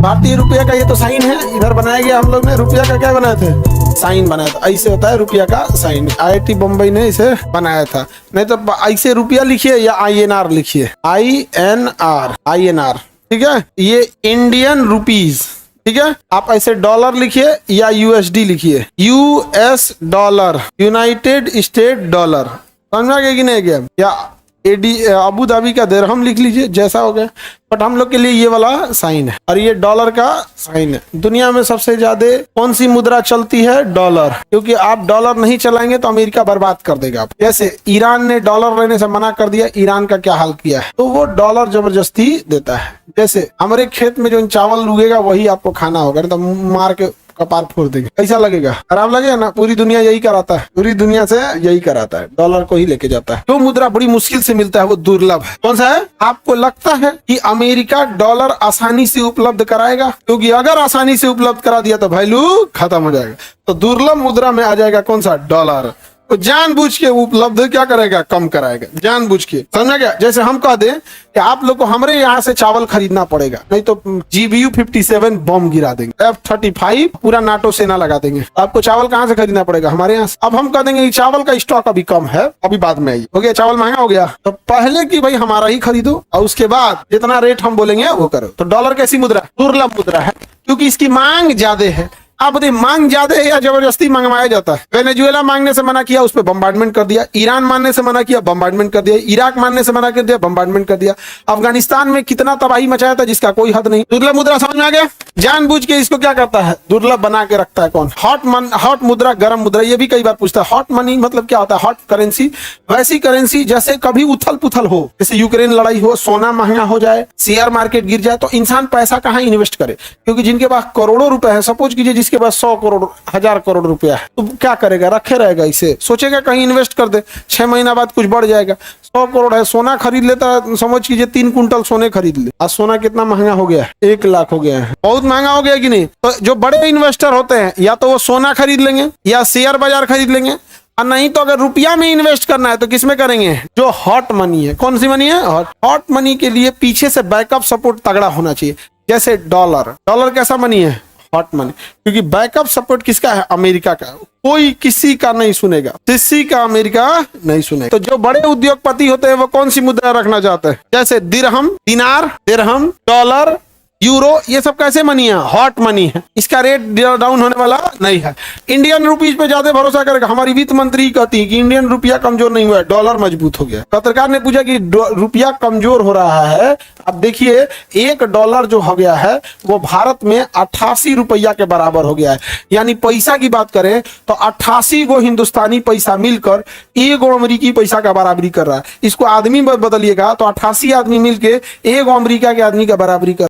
भारतीय रुपया का ये तो साइन है, इधर बनाया गया। हम लोग ने रुपया का क्या बनाए थे, साइन बनाया था। ऐसे होता है रुपया का साइन। IIT बम्बई ने इसे बनाया था। नहीं तो ऐसे रुपया लिखिए या INR लिखिए, INR, ठीक है। ये इंडियन रुपीज, ठीक है। आप ऐसे डॉलर लिखिए या USD लिखिए, US dollar, United state dollar. समझ आ गया कि नहीं गया? या अबू धाबी का दिरहम लिख लीजिए, जैसा हो गया। बट हम लोग के लिए ये वाला साइन है और ये डॉलर का साइन है। दुनिया में सबसे ज्यादा कौन सी मुद्रा चलती है? डॉलर। क्योंकि आप डॉलर नहीं चलाएंगे तो अमेरिका बर्बाद कर देगा। जैसे ईरान ने डॉलर लेने से मना कर दिया, ईरान का क्या हाल किया है, तो वो डॉलर जबरदस्ती देता है। जैसे हमारे खेत में जो चावल उगेगा वही आपको खाना होगा, नहीं तो मार के कपार फोड़ देंगे। कैसा लगेगा? खराब लगेगा ना। पूरी दुनिया यही कराता है, पूरी दुनिया से यही कराता है, डॉलर को ही लेके जाता है। जो मुद्रा बड़ी मुश्किल से मिलता है वो दुर्लभ है। कौन सा है? आपको लगता है कि अमेरिका डॉलर आसानी से उपलब्ध कराएगा? क्योंकि अगर आसानी से उपलब्ध करा दिया तो वैल्यू खत्म हो जाएगा। तो दुर्लभ मुद्रा में आ जाएगा कौन सा? डॉलर। तो जानबूझ के उपलब्ध क्या करेगा? कम कराएगा, जानबूझ के। समझा गया? जैसे हम कह दें कि आप लोग को हमारे यहाँ से चावल खरीदना पड़ेगा, नहीं तो GBU 57 बम गिरा देंगे, F-35 पूरा नाटो सेना लगा देंगे। आपको चावल कहाँ से खरीदना पड़ेगा? हमारे यहाँ से। अब हम कह देंगे चावल का स्टॉक अभी कम है, अभी बाद में आई हो गया, चावल महंगा हो गया, तो पहले की भाई हमारा ही खरीदो और उसके बाद जितना रेट हम बोलेंगे वो करो। तो डॉलर कैसी मुद्रा? दुर्लभ मुद्रा है, क्योंकि इसकी मांग ज्यादा है। आप बताइए, मांग ज्यादा है या जबरदस्ती मंगवाया जाता है? वेनेजुएला मांगने से मना किया, उस पर बम्बार्डमेंट कर दिया। ईरान मानने से मना किया, बम्बार्डमेंट कर दिया। इराक मानने से मना कर दिया, बम्बार्डमेंट कर दिया। अफगानिस्तान में कितना तबाही मचाया था जिसका कोई हद नहीं। दुर्लभ मुद्रा समझ में आ गया? जानबूझ के इसको क्या करता है? दुर्लभ बना के रखता है। कौन? हॉट मुद्रा, गर्म मुद्रा। ये भी कई बार पूछता है, हॉट मनी मतलब क्या होता है? हॉट करेंसी वैसी करेंसी जैसे कभी उथल पुथल हो, जैसे यूक्रेन लड़ाई हो, सोना महंगा हो जाए, शेयर मार्केट गिर जाए, तो इंसान पैसा कहाँ इन्वेस्ट करे? क्योंकि जिनके पास करोड़ों रुपए है, सपोज कीजिए जिसके पास 100 करोड़ 1000 करोड़ रुपया है, तो क्या करेगा? रखे रहेगा, इसे सोचेगा कहीं इन्वेस्ट कर दे, 6 महीना बाद कुछ बढ़ जाएगा। 100 करोड़ है, सोना खरीद लेता है, समझ कीजिए 3 कुंटल सोने खरीद ले। आज सोना कितना महंगा हो गया है? 1 लाख हो गया है। बहुत महंगा हो गया कि नहीं? तो जो बड़े इन्वेस्टर होते हैं या तो वो सोना खरीद लेंगे या शेयर बाजार खरीद लेंगे, और नहीं तो अगर रुपया में इन्वेस्ट करना है तो किसमें करेंगे? जो हॉट मनी है। कौन सी मनी है? हॉट मनी के लिए पीछे से बैकअप सपोर्ट तगड़ा होना चाहिए। जैसे डॉलर। डॉलर कैसा मनी है? Hot money. क्योंकि बैकअप सपोर्ट किसका है? अमेरिका का। कोई किसी का नहीं सुनेगा, किसी का अमेरिका नहीं सुनेगा। तो जो बड़े उद्योगपति होते हैं वो कौन सी मुद्रा रखना चाहते हैं? जैसे दिरहम, दिनार, दिरहम, डॉलर, यूरो, ये सब कैसे मनी है? हॉट मनी है। इसका रेट डाउन होने वाला नहीं है। इंडियन रुपीज पे ज्यादा भरोसा करेगा। हमारी वित्त मंत्री कहती है कि इंडियन रुपया कमजोर नहीं हुआ है, डॉलर मजबूत हो गया। पत्रकार ने पूछा कि रुपया कमजोर हो रहा है। अब देखिए, $1 जो हो गया है वो भारत में 88 रुपया के बराबर हो गया है। यानी पैसा की बात करें तो 88 गो हिंदुस्तानी पैसा मिलकर 1 अमेरिकी पैसा का बराबरी कर रहा है। इसको आदमी बदलिएगा तो 88 आदमी मिलके 1 अमेरिका के आदमी का बराबरी कर